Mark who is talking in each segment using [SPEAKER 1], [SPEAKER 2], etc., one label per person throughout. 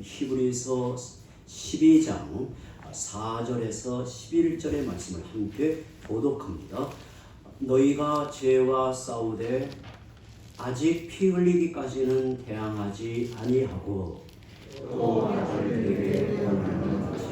[SPEAKER 1] 히브리서 12장 4절에서 11절의 말씀을 함께 교독합니다. 너희가 죄와 싸우되 아직 피 흘리기까지는 대항하지 아니하고 또 아들에게 권하는 것이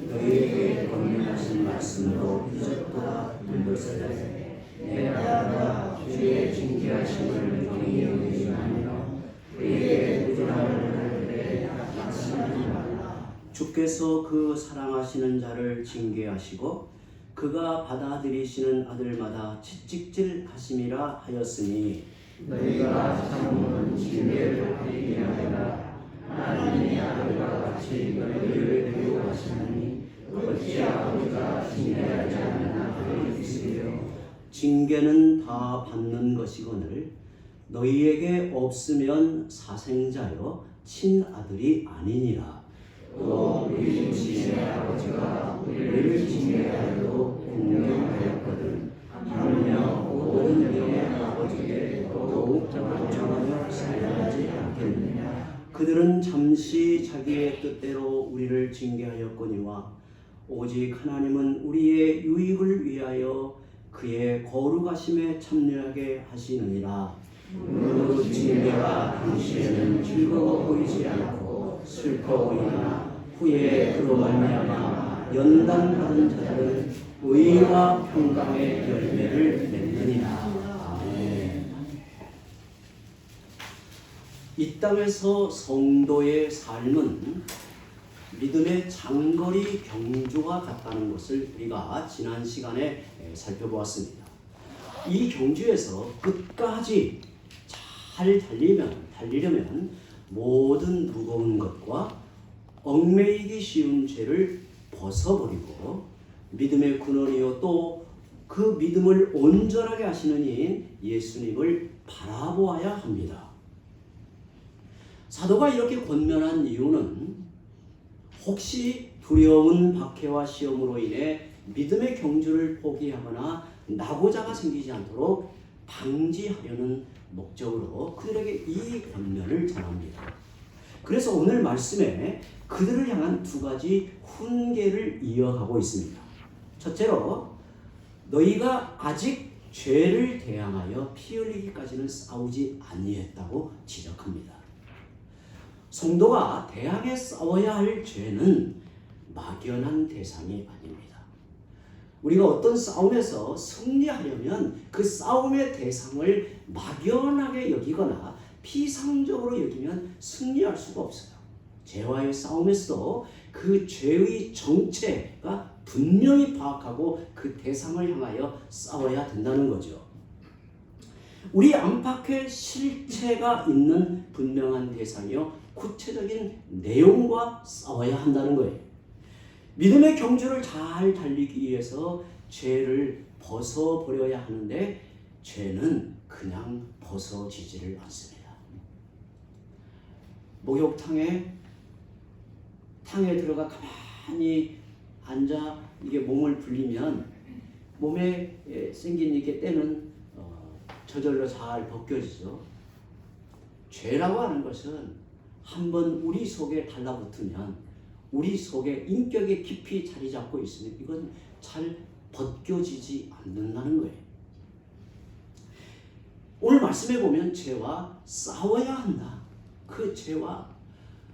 [SPEAKER 1] 너희에게 권면하신 말씀도 잊었도다 물들으되 내가 주의 징계하심을 경히 여기지 아니하며 우리의 부지런함을 낙심하지 말라. 주께서 그 사랑하시는 자를 징계하시고 그가 받아들이시는 아들마다 채찍질 하심이라 하였으니
[SPEAKER 2] 너희가 참으면 징계를 받기 위하여라. 하나님이 아들과 같이 너희를 교육하시느니 어찌 아버지가 징계하지 않나 그러시리요.
[SPEAKER 1] 징계는 다 받는 것이거늘 너희에게 없으면 사생자여 친아들이 아니니라.
[SPEAKER 2] 또 우리 지의 아버지가 우리를 징계하여도 공경하였거든. 하물며 모든 영의 아버지께 더욱 정하여 살아나지 않겠느냐.
[SPEAKER 1] 그들은 잠시 자기의 뜻대로 우리를 징계하였거니와 오직 하나님은 우리의 유익을 위하여 그의 거룩하심에 참여하게 하시느니라.
[SPEAKER 2] 그 징계가 당시에는 즐거워 보이지 않고 슬퍼 보이나
[SPEAKER 1] 후에 그로 말미암아 연단받은 자들은 의와 평강의 열매를 맺느니라. 아멘. 이 땅에서 성도의 삶은 믿음의 장거리 경주와 같다는 것을 우리가 지난 시간에 살펴보았습니다. 이 경주에서 끝까지 잘 달리려면 모든 무거운 것과 얽매이기 쉬운 죄를 벗어버리고 믿음의 근원이요 또 그 믿음을 온전하게 하시는 이인 예수님을 바라보아야 합니다. 사도가 이렇게 권면한 이유는 혹시 두려운 박해와 시험으로 인해 믿음의 경주를 포기하거나 낙오자가 생기지 않도록 방지하려는 목적으로 그들에게 이 권면을 전합니다. 그래서 오늘 말씀에 그들을 향한 두 가지 훈계를 이어가고 있습니다. 첫째로 너희가 아직 죄를 대항하여 피 흘리기까지는 싸우지 아니했다고 지적합니다. 성도가 대항해 싸워야 할 죄는 막연한 대상이 아닙니다. 우리가 어떤 싸움에서 승리하려면 그 싸움의 대상을 막연하게 여기거나 피상적으로 여기면 승리할 수가 없어요. 죄와의 싸움에서도 그 죄의 정체가 분명히 파악하고 그 대상을 향하여 싸워야 된다는 거죠. 우리 안팎에 실체가 있는 분명한 대상이요 구체적인 내용과 싸워야 한다는 거예요. 믿음의 경주를 잘 달리기 위해서 죄를 벗어버려야 하는데 죄는 그냥 벗어지지를 않습니다. 목욕탕에 들어가 가만히 앉아 이게 몸을 불리면 몸에 생긴 이게 때는 저절로 잘 벗겨지죠. 죄라고 하는 것은 한번 우리 속에 달라붙으면 우리 속에 인격에 깊이 자리 잡고 있으면 이건 잘 벗겨지지 않는다는 거예요. 오늘 말씀해 보면 죄와 싸워야 한다. 그 죄와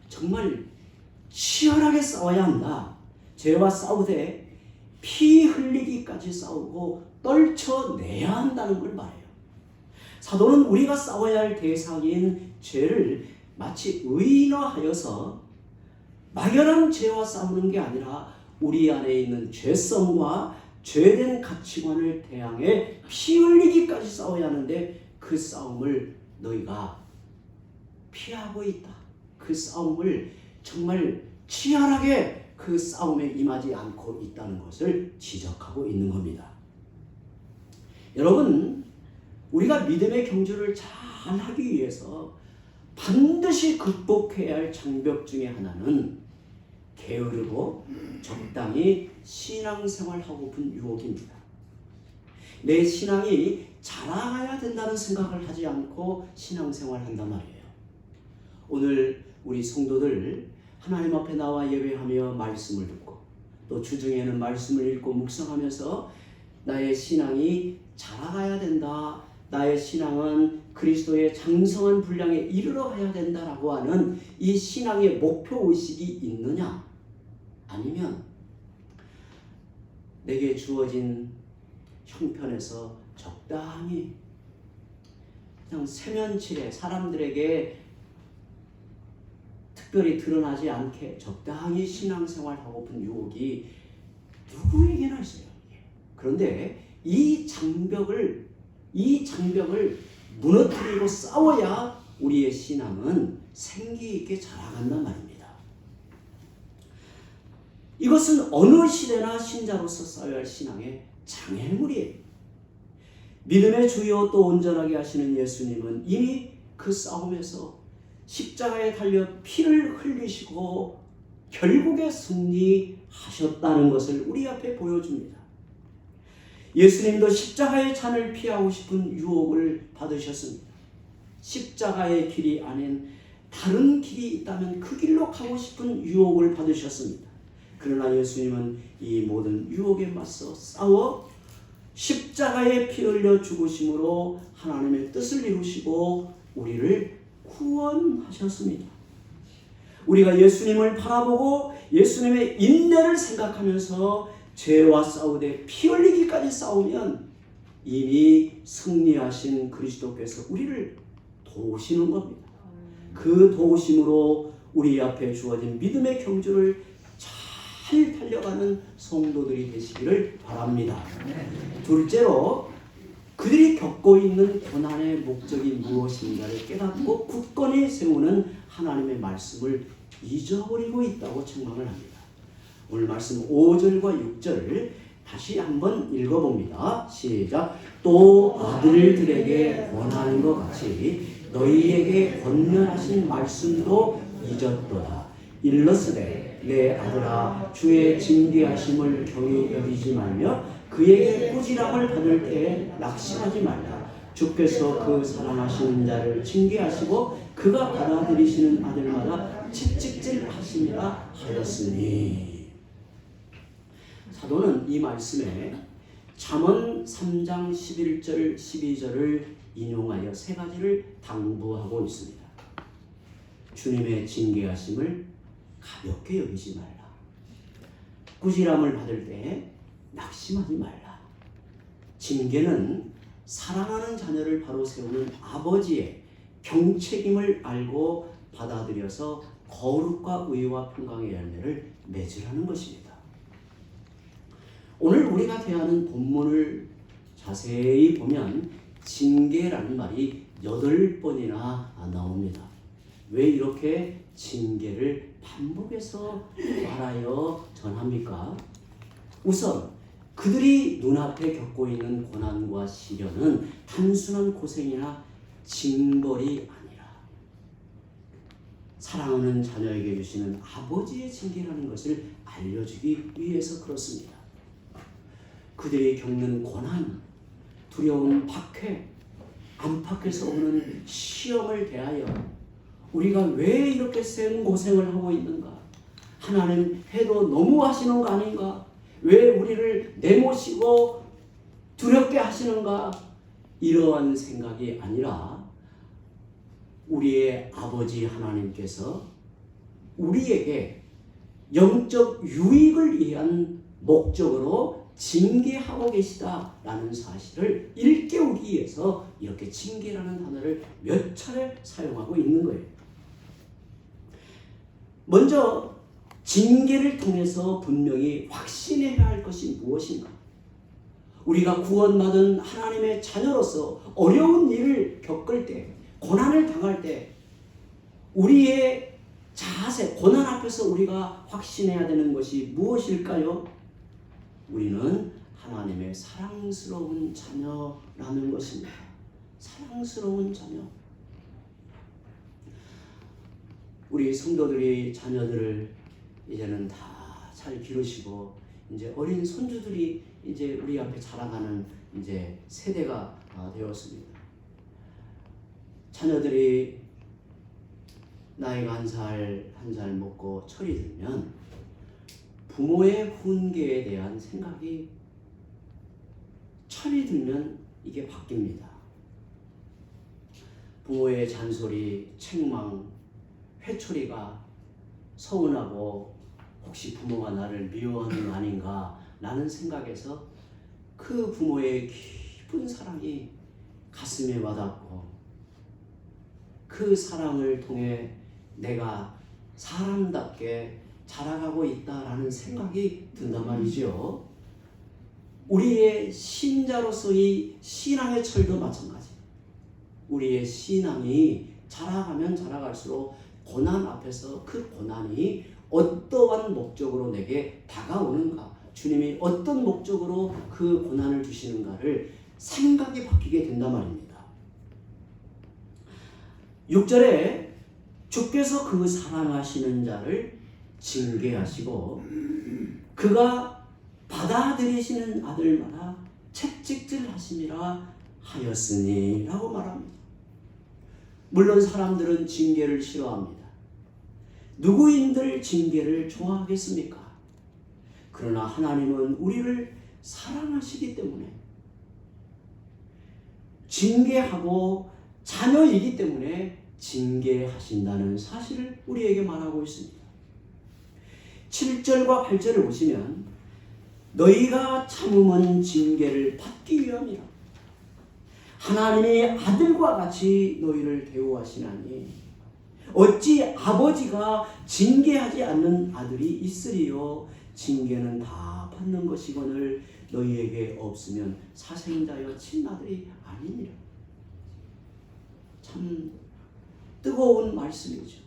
[SPEAKER 1] 정말 치열하게 싸워야 한다. 죄와 싸우되 피 흘리기까지 싸우고 떨쳐내야 한다는 걸 말해요. 사도는 우리가 싸워야 할 대상인 죄를 마치 의인화하여서 막연한 죄와 싸우는 게 아니라 우리 안에 있는 죄성과 죄된 가치관을 대항해 피 흘리기까지 싸워야 하는데 그 싸움을 너희가 피하고 있다. 그 싸움을 정말 치열하게 그 싸움에 임하지 않고 있다는 것을 지적하고 있는 겁니다. 여러분, 우리가 믿음의 경주를 잘 하기 위해서 반드시 극복해야 할 장벽 중에 하나는 게으르고 적당히 신앙생활하고픈 유혹입니다. 내 신앙이 자라가야 된다는 생각을 하지 않고 신앙생활한단 말이에요. 오늘 우리 성도들 하나님 앞에 나와 예배하며 말씀을 듣고 또 주중에는 말씀을 읽고 묵상하면서 나의 신앙이 자라가야 된다. 나의 신앙은 그리스도의 장성한 분량에 이르러 가야 된다라고 하는 이 신앙의 목표의식이 있느냐? 아니면 내게 주어진 형편에서 적당히 그냥 세면칠에 사람들에게 특별히 드러나지 않게 적당히 신앙생활하고픈 유혹이 누구에게나 있어요. 그런데 이 장벽을 무너뜨리고 싸워야 우리의 신앙은 생기 있게 자라간단 말입니다. 이것은 어느 시대나 신자로서 싸워야 할 신앙의 장애물이에요. 믿음의 주요 또 온전하게 하시는 예수님은 이미 그 싸움에서 십자가에 달려 피를 흘리시고 결국에 승리하셨다는 것을 우리 앞에 보여줍니다. 예수님도 십자가의 잔을 피하고 싶은 유혹을 받으셨습니다. 십자가의 길이 아닌 다른 길이 있다면 그 길로 가고 싶은 유혹을 받으셨습니다. 그러나 예수님은 이 모든 유혹에 맞서 싸워 십자가에 피 흘려 죽으심으로 하나님의 뜻을 이루시고 우리를 구원하셨습니다. 우리가 예수님을 바라보고 예수님의 인내를 생각하면서 죄와 싸우되 피 흘리기까지 싸우면 이미 승리하신 그리스도께서 우리를 도우시는 겁니다. 그 도우심으로 우리 앞에 주어진 믿음의 경주를 잘 달려가는 성도들이 되시기를 바랍니다. 둘째로 그들이 겪고 있는 고난의 목적이 무엇인가를 깨닫고 굳건히 세우는 하나님의 말씀을 잊어버리고 있다고 책망을 합니다. 오늘 말씀 5절과 6절을 다시 한번 읽어봅니다. 시작. 또 아들들에게 권하는 것 같이 너희에게 권면하신 말씀도 잊었도다. 일러스되 내 아들아 주의 징계하심을 경히 여기지 말며 그에게 꾸지람을 받을 때에 낙심하지 말라. 주께서 그 사랑하시는 자를 징계하시고 그가 받아들이시는 아들마다 채찍질하심이라 하였으니. 사도는 이 말씀에 잠언 3장 11절 12절을 인용하여 세 가지를 당부하고 있습니다. 주님의 징계하심을 가볍게 여기지 말라. 꾸지람을 받을 때 낙심하지 말라. 징계는 사랑하는 자녀를 바로 세우는 아버지의 경책임을 알고 받아들여서 거룩과 의와 평강의 열매를 맺으라는 것입니다. 오늘 우리가 대하는 본문을 자세히 보면 징계라는 말이 8번이나 나옵니다. 왜 이렇게 징계를 반복해서 말하여 전합니까? 우선 그들이 눈앞에 겪고 있는 고난과 시련은 단순한 고생이나 징벌이 아니라 사랑하는 자녀에게 주시는 아버지의 징계라는 것을 알려주기 위해서 그렇습니다. 그들이 겪는 고난, 두려운 박해, 안팎에서 오는 시험을 대하여 우리가 왜 이렇게 센 고생을 하고 있는가? 하나님 해도 너무 하시는 거 아닌가? 왜 우리를 내모시고 두렵게 하시는가? 이러한 생각이 아니라 우리의 아버지 하나님께서 우리에게 영적 유익을 위한 목적으로 징계하고 계시다라는 사실을 일깨우기 위해서 이렇게 징계라는 단어를 몇 차례 사용하고 있는 거예요. 먼저 징계를 통해서 분명히 확신해야 할 것이 무엇인가? 우리가 구원받은 하나님의 자녀로서 어려운 일을 겪을 때, 고난을 당할 때 우리의 자세, 고난 앞에서 우리가 확신해야 되는 것이 무엇일까요? 우리는 하나님의 사랑스러운 자녀라는 것입니다. 사랑스러운 자녀. 우리 성도들이 자녀들을 이제는 다 잘 기르시고 이제 어린 손주들이 이제 우리 앞에 자라가는 이제 세대가 되었습니다. 자녀들이 나이가 한 살 먹고 철이 들면 부모의 훈계에 대한 생각이 철이 들면 이게 바뀝니다. 부모의 잔소리, 책망, 회초리가 서운하고 혹시 부모가 나를 미워하는 거 아닌가 라는 생각에서 그 부모의 깊은 사랑이 가슴에 와닿고 그 사랑을 통해 내가 사람답게 자라가고 있다라는 생각이 든단 말이죠. 우리의 신자로서의 신앙의 철도 마찬가지. 우리의 신앙이 자라가면 자라갈수록 고난 앞에서 그 고난이 어떠한 목적으로 내게 다가오는가, 주님이 어떤 목적으로 그 고난을 주시는가를 생각이 바뀌게 된단 말입니다. 6절에 주께서 그 사랑하시는 자를 징계하시고 그가 받아들이시는 아들마다 채찍질 하심이라 하였으니 라고 말합니다. 물론 사람들은 징계를 싫어합니다. 누구인들 징계를 좋아하겠습니까? 그러나 하나님은 우리를 사랑하시기 때문에 징계하고 자녀이기 때문에 징계하신다는 사실을 우리에게 말하고 있습니다. 7절과 8절을 보시면 너희가 참음은 징계를 받기 위함이라 하나님이 아들과 같이 너희를 대우하시나니 어찌 아버지가 징계하지 않는 아들이 있으리요 징계는 다 받는 것이거늘 너희에게 없으면 사생자여 친아들이 아니니라. 참 뜨거운 말씀이죠.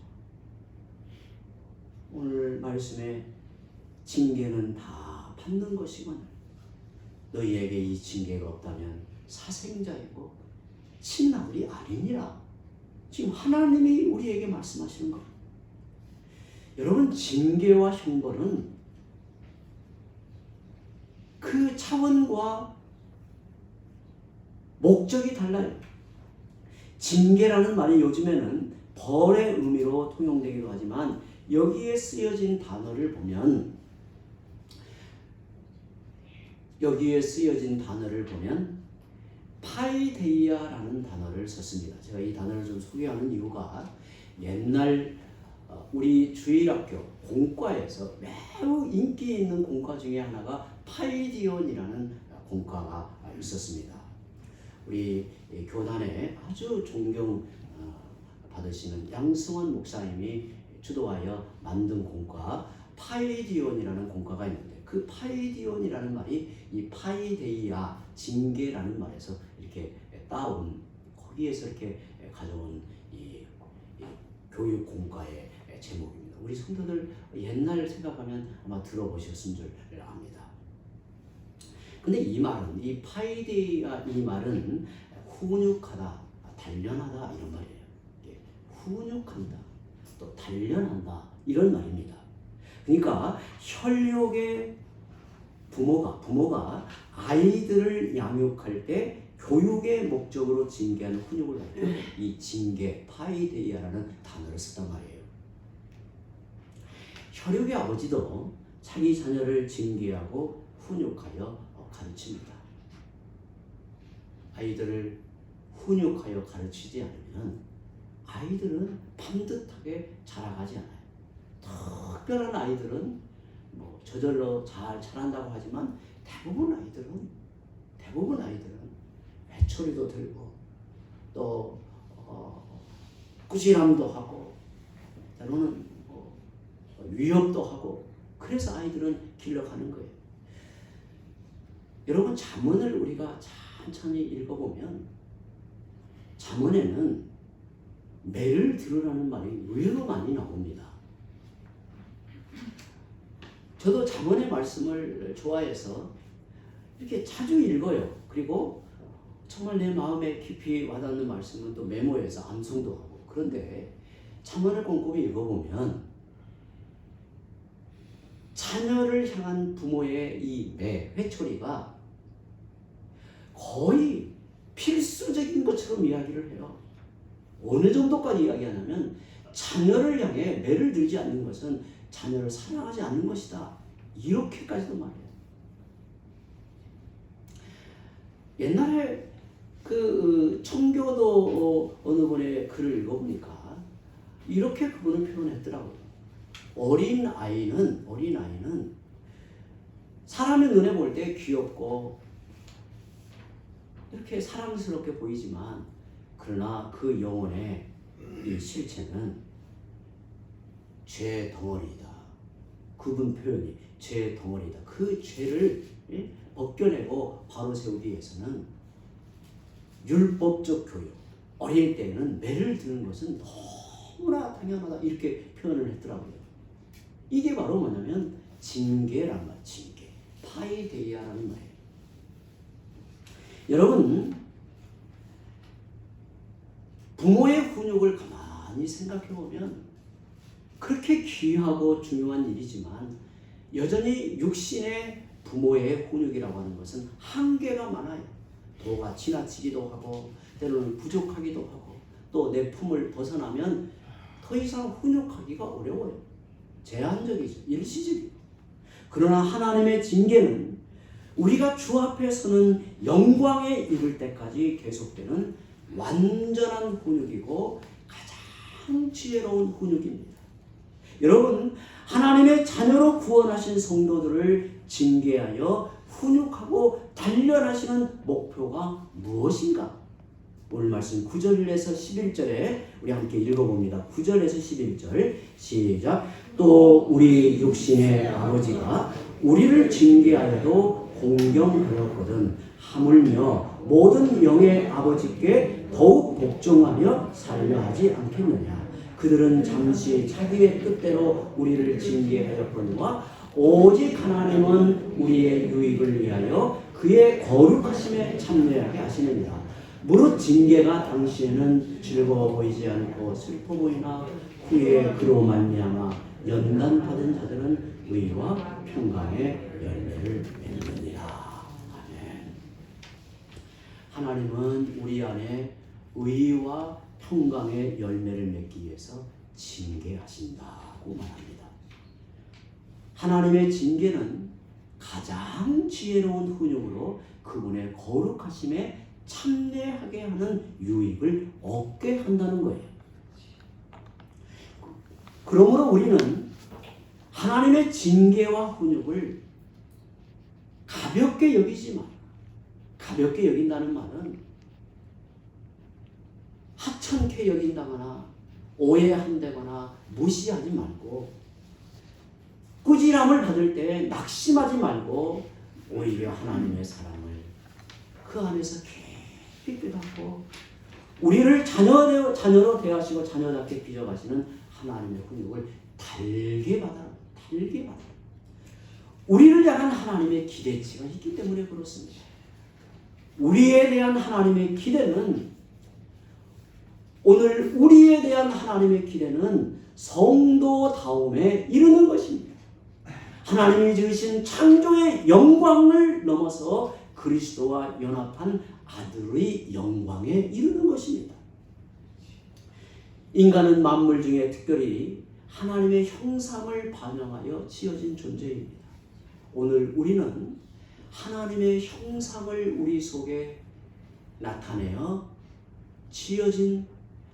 [SPEAKER 1] 오늘 말씀에 징계는 다 받는 것이거늘 너희에게 이 징계가 없다면 사생자이고 친아들이 아니니라. 지금 하나님이 우리에게 말씀하시는 겁니다. 여러분, 징계와 형벌은 그 차원과 목적이 달라요. 징계라는 말이 요즘에는 벌의 의미로 통용되기도 하지만 여기에 쓰여진 단어를 보면 파이데이아라는 단어를 썼습니다. 제가 이 단어를 좀 소개하는 이유가 옛날 우리 주일학교 공과에서 매우 인기 있는 공과 중에 하나가 파이디온이라는 공과가 있었습니다. 우리 교단에 아주 존경 받으시는 양승원 목사님이 주도하여 만든 공과 파이디온이라는 공과가 있는데 그 파이디온이라는 말이 이 파이데이아 징계라는 말에서 이렇게 따온 거기에서 이렇게 가져온 이 교육 공과의 제목입니다. 우리 성도들 옛날 생각하면 아마 들어보셨은 줄 압니다. 근데 이 말은 이 파이데이아 이 말은 훈육하다, 단련하다 이런 말이에요. 훈육한다, 또 단련한다 이런 말입니다. 그러니까 혈육의 부모가 아이들을 양육할 때 교육의 목적으로 징계하는 훈육을 할 때 이 징계 파이데이아라는 단어를 썼단 말이에요. 혈육의 아버지도 자기 자녀를 징계하고 훈육하여 가르칩니다. 아이들을 훈육하여 가르치지 않으면 아이들은 반듯하게 자라가지 않아요. 특별한 아이들은 뭐 저절로 잘 자란다고 하지만 대부분 아이들은 회초리도 들고 또 꾸지람도 하고 때로는 위협도 하고 그래서 아이들은 길러가는 거예요. 여러분, 잠언을 우리가 천천히 읽어보면 잠언에는 매를 들으라는 말이 의외로 많이 나옵니다. 저도 잠언의 말씀을 좋아해서 이렇게 자주 읽어요. 그리고 정말 내 마음에 깊이 와닿는 말씀은 또 메모해서 암송도 하고. 그런데 잠언을 꼼꼼히 읽어보면 자녀를 향한 부모의 이 매, 회초리가 거의 필수적인 것처럼 이야기를 해요. 어느 정도까지 이야기하냐면 자녀를 향해 매를 들지 않는 것은 자녀를 사랑하지 않는 것이다. 이렇게까지도 말해요. 옛날에 그 청교도 어느 분의 글을 읽어보니까 이렇게 그분은 표현했더라고요. 어린 아이는 사람의 눈에 볼 때 귀엽고 이렇게 사랑스럽게 보이지만 그러나 그 영혼의 이 실체는 죄 덩어리이다. 그분 표현이 죄 덩어리이다. 그 죄를 벗겨내고 바로 세우기 위해서는 율법적 교육, 어릴 때는 매를 드는 것은 너무나 당연하다. 이렇게 표현을 했더라고요. 이게 바로 뭐냐면 징계란 말, 징계. 파이데이아라는 말이에요. 여러분, 부모의 훈육을 가만히 생각해 보면 그렇게 귀하고 중요한 일이지만 여전히 육신의 부모의 훈육이라고 하는 것은 한계가 많아요. 도가 지나치기도 하고 때로는 부족하기도 하고 또 내 품을 벗어나면 더 이상 훈육하기가 어려워요. 제한적이죠. 일시적이죠. 그러나 하나님의 징계는 우리가 주 앞에 서는 영광에 이를 때까지 계속되는 완전한 훈육이고 가장 지혜로운 훈육입니다. 여러분, 하나님의 자녀로 구원하신 성도들을 징계하여 훈육하고 단련하시는 목표가 무엇인가? 오늘 말씀 9절에서 11절에 우리 함께 읽어봅니다. 9절에서 11절 시작. 또 우리 육신의 아버지가 우리를 징계하여도 공경하였거든 하물며 모든 영의 아버지께 더욱 복종하며 살려 하지 않겠느냐. 그들은 잠시 자기의 뜻대로 우리를 징계하였거니와 오직 하나님은 우리의 유익을 위하여 그의 거룩하심에 참여하게 하시느니라. 무릇 징계가 당시에는 즐거워 보이지 않고 슬퍼 보이나 후에 그로 말미암아 연단받은 자들은 의와 평강의 열매를 맺느니라. 아멘. 하나님은 우리 안에 의와 평강의 열매를 맺기 위해서 징계하신다고 말합니다. 하나님의 징계는 가장 지혜로운 훈육으로 그분의 거룩하심에 참여하게 하는 유익을 얻게 한다는 거예요. 그러므로 우리는 하나님의 징계와 훈육을 가볍게 여기지 마. 가볍게 여긴다는 말은 하찮게 여긴다거나 오해한다거나 무시하지 말고 꾸지람을 받을 때 낙심하지 말고 오히려 하나님의 사랑을 그 안에서 깊이 깨닫고 우리를 자녀로 대하시고 자녀답게 빚어가시는 하나님의 훈육을 달게 받아라. 달게 받아라. 우리를 향한 하나님의 기대치가 있기 때문에 그렇습니다. 우리에 대한 하나님의 기대는 오늘 우리에 대한 하나님의 기대는 성도다움에 이르는 것입니다. 하나님이 지으신 창조의 영광을 넘어서 그리스도와 연합한 아들의 영광에 이르는 것입니다. 인간은 만물 중에 특별히 하나님의 형상을 반영하여 지어진 존재입니다. 오늘 우리는 하나님의 형상을 우리 속에 나타내어 지어진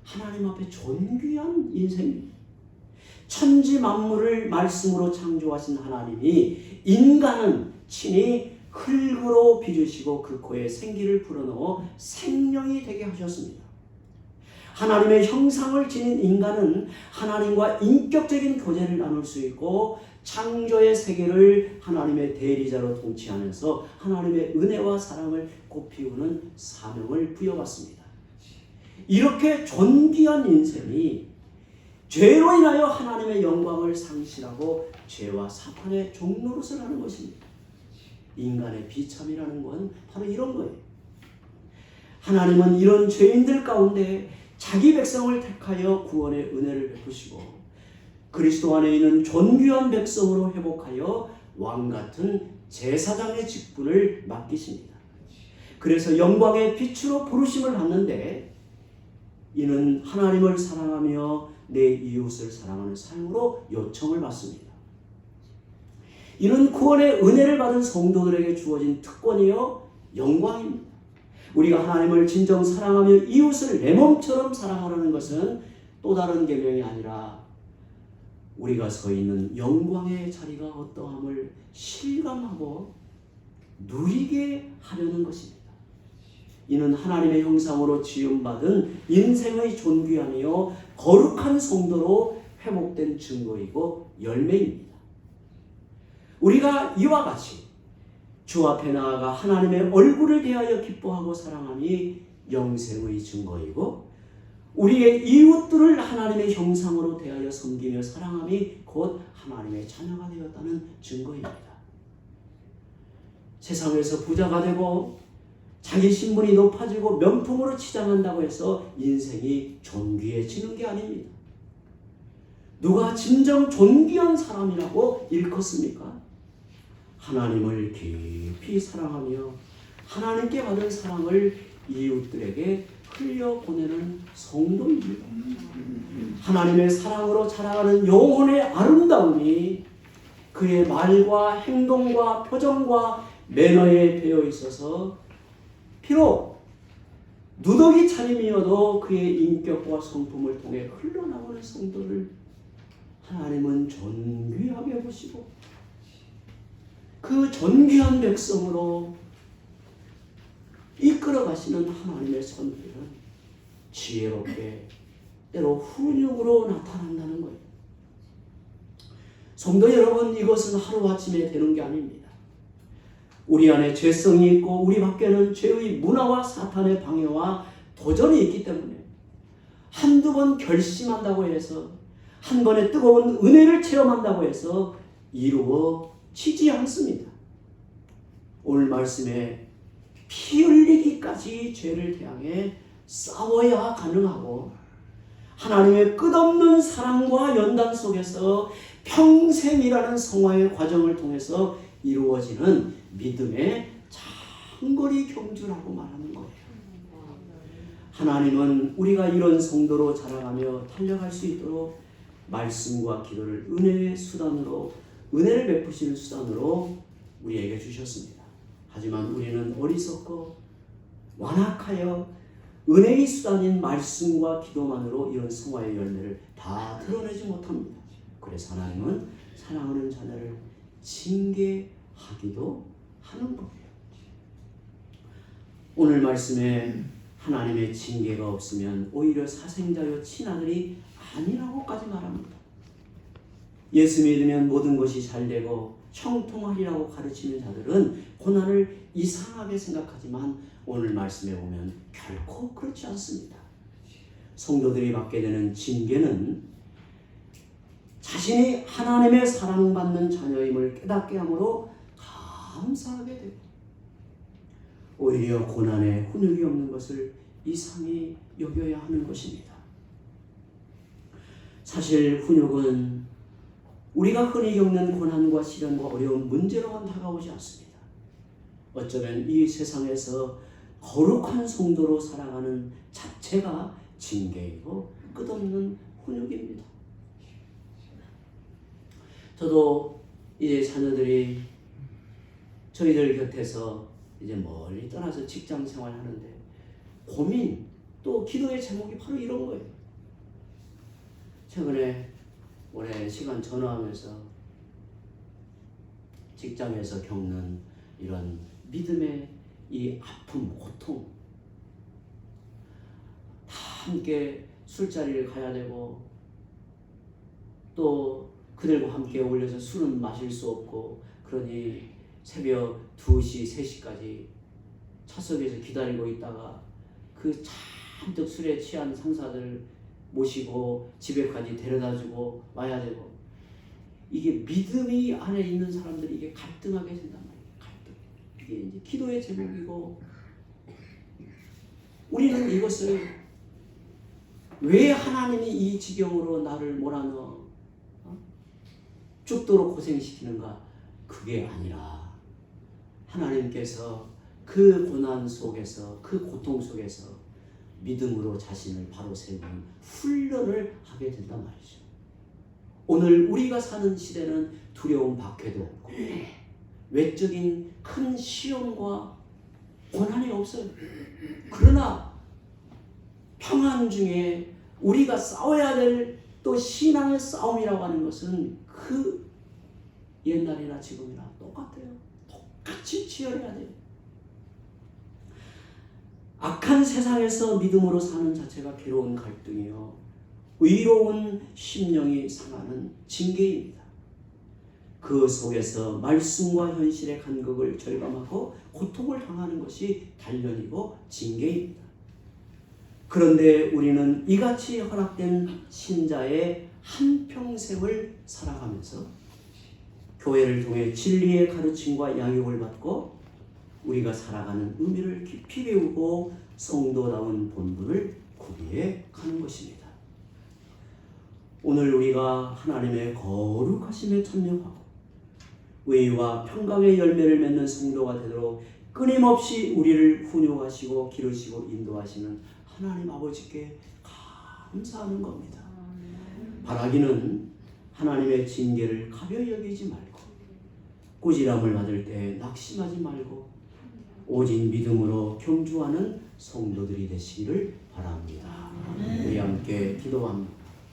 [SPEAKER 1] 하나님 앞에 존귀한 인생입니다. 천지 만물을 말씀으로 창조하신 하나님이 인간은 친히 흙으로 빚으시고 그 코에 생기를 불어넣어 생명이 되게 하셨습니다. 하나님의 형상을 지닌 인간은 하나님과 인격적인 교제를 나눌 수 있고 창조의 세계를 하나님의 대리자로 통치하면서 하나님의 은혜와 사랑을 꽃피우는 사명을 부여받습니다. 이렇게 존귀한 인생이 죄로 인하여 하나님의 영광을 상실하고 죄와 사탄의 종노릇을 하는 것입니다. 인간의 비참이라는 건 바로 이런 거예요. 하나님은 이런 죄인들 가운데 자기 백성을 택하여 구원의 은혜를 베푸시고 그리스도 안에 있는 존귀한 백성으로 회복하여 왕같은 제사장의 직분을 맡기십니다. 그래서 영광의 빛으로 부르심을 받는데 이는 하나님을 사랑하며 내 이웃을 사랑하는 삶으로 요청을 받습니다. 이는 구원의 은혜를 받은 성도들에게 주어진 특권이요 영광입니다. 우리가 하나님을 진정 사랑하며 이웃을 내 몸처럼 사랑하라는 것은 또 다른 계명이 아니라 우리가 서 있는 영광의 자리가 어떠함을 실감하고 누리게 하려는 것입니다. 이는 하나님의 형상으로 지음받은 인생의 존귀함이요 거룩한 성도로 회복된 증거이고 열매입니다. 우리가 이와 같이 주 앞에 나아가 하나님의 얼굴을 대하여 기뻐하고 사랑함이 영생의 증거이고 우리의 이웃들을 하나님의 형상으로 대하여 섬기며 사랑함이 곧 하나님의 자녀가 되었다는 증거입니다. 세상에서 부자가 되고 자기 신분이 높아지고 명품으로 치장한다고 해서 인생이 존귀해지는 게 아닙니다. 누가 진정 존귀한 사람이라고 일컫습니까? 하나님을 깊이 사랑하며 하나님께 받은 사랑을 이웃들에게 흘려보내는 성도입니다. 하나님의 사랑으로 자라가는 영혼의 아름다움이 그의 말과 행동과 표정과 매너에 배어 있어서 비록 누더기 차림이어도 그의 인격과 성품을 통해 흘러나오는 성도를 하나님은 존귀하게 보시고 그 존귀한 백성으로 이끌어 가시는 하나님의 선비는 지혜롭게 때로 훈육으로 나타난다는 거예요. 성도 여러분, 이것은 하루아침에 되는 게 아닙니다. 우리 안에 죄성이 있고 우리 밖에는 죄의 문화와 사탄의 방해와 도전이 있기 때문에 한두 번 결심한다고 해서 한 번의 뜨거운 은혜를 체험한다고 해서 이루어지지 않습니다. 오늘 말씀에 피 흘리기까지 죄를 향해 싸워야 가능하고 하나님의 끝없는 사랑과 연단 속에서 평생이라는 성화의 과정을 통해서 이루어지는 믿음의 장거리 경주라고 말하는 거예요. 하나님은 우리가 이런 성도로 자라가며 달려갈 수 있도록 말씀과 기도를 은혜의 수단으로, 은혜를 베푸시는 수단으로 우리에게 주셨습니다. 하지만 우리는 어리석고 완악하여 은혜의 수단인 말씀과 기도만으로 이런 성화의 열매를 다 드러내지 못합니다. 그래서 하나님은 사랑하는 자녀를 징계하기도 하는 거예요. 오늘 말씀에 하나님의 징계가 없으면 오히려 사생자요 친아들이 아니라고까지 말합니다. 예수 믿으면 모든 것이 잘되고 형통하리라고 가르치는 자들은 고난을 이상하게 생각하지만 오늘 말씀에 보면 결코 그렇지 않습니다. 성도들이 받게 되는 징계는 자신이 하나님의 사랑받는 자녀임을 깨닫게 함으로 감사하게 되고 오히려 고난에 훈육이 없는 것을 이상히 여겨야 하는 것입니다. 사실 훈육은 우리가 흔히 겪는 고난과 시련과 어려운 문제로만 다가오지 않습니다. 어쩌면 이 세상에서 거룩한 성도로 살아가는 자체가 징계이고 끝없는 훈육입니다. 저도 이제 자녀들이 저희들 곁에서 이제 멀리 떠나서 직장 생활하는데 고민 또 기도의 제목이 바로 이런 거예요. 최근에 오래 시간 전화하면서 직장에서 겪는 이런 믿음의 이 아픔, 고통 다 함께 술자리를 가야 되고 또 그들과 함께 어울려서 술은 마실 수 없고 그러니 새벽 2시, 3시까지 차석에서 기다리고 있다가 그 잔뜩 술에 취한 상사들 모시고 집에까지 데려다주고 와야 되고 이게 믿음이 안에 있는 사람들이 이게 갈등하게 된단 말이에요. 갈등. 이게 이제 기도의 제목이고 우리는 이것을 왜 하나님이 이 지경으로 나를 몰아넣어 죽도록 고생시키는가? 그게 아니라 하나님께서 그 고난 속에서 그 고통 속에서 믿음으로 자신을 바로 세우는 훈련을 하게 된단 말이죠. 오늘 우리가 사는 시대는 두려움 박해도 없고 외적인 큰 시험과 고난이 없어요. 그러나 평안 중에 우리가 싸워야 될 또 신앙의 싸움이라고 하는 것은 그 옛날이나 지금이나 똑같아요. 똑같이 치열해야 돼요. 악한 세상에서 믿음으로 사는 자체가 괴로운 갈등이요, 의로운 심령이 상하는 징계입니다. 그 속에서 말씀과 현실의 간극을 절감하고 고통을 당하는 것이 단련이고 징계입니다. 그런데 우리는 이같이 허락된 신자의 한평생을 살아가면서 교회를 통해 진리의 가르침과 양육을 받고 우리가 살아가는 의미를 깊이 배우고 성도다운 본분을 구비해 가는 것입니다. 오늘 우리가 하나님의 거룩하심에 참여하고 의와 평강의 열매를 맺는 성도가 되도록 끊임없이 우리를 훈육하시고 기르시고 인도하시는 하나님 아버지께 감사하는 겁니다. 바라기는 하나님의 징계를 가벼이 여기지 말고 꾸지람을 받을 때 낙심하지 말고 오직 믿음으로 경주하는 성도들이 되시기를 바랍니다. 우리 함께 기도합니다.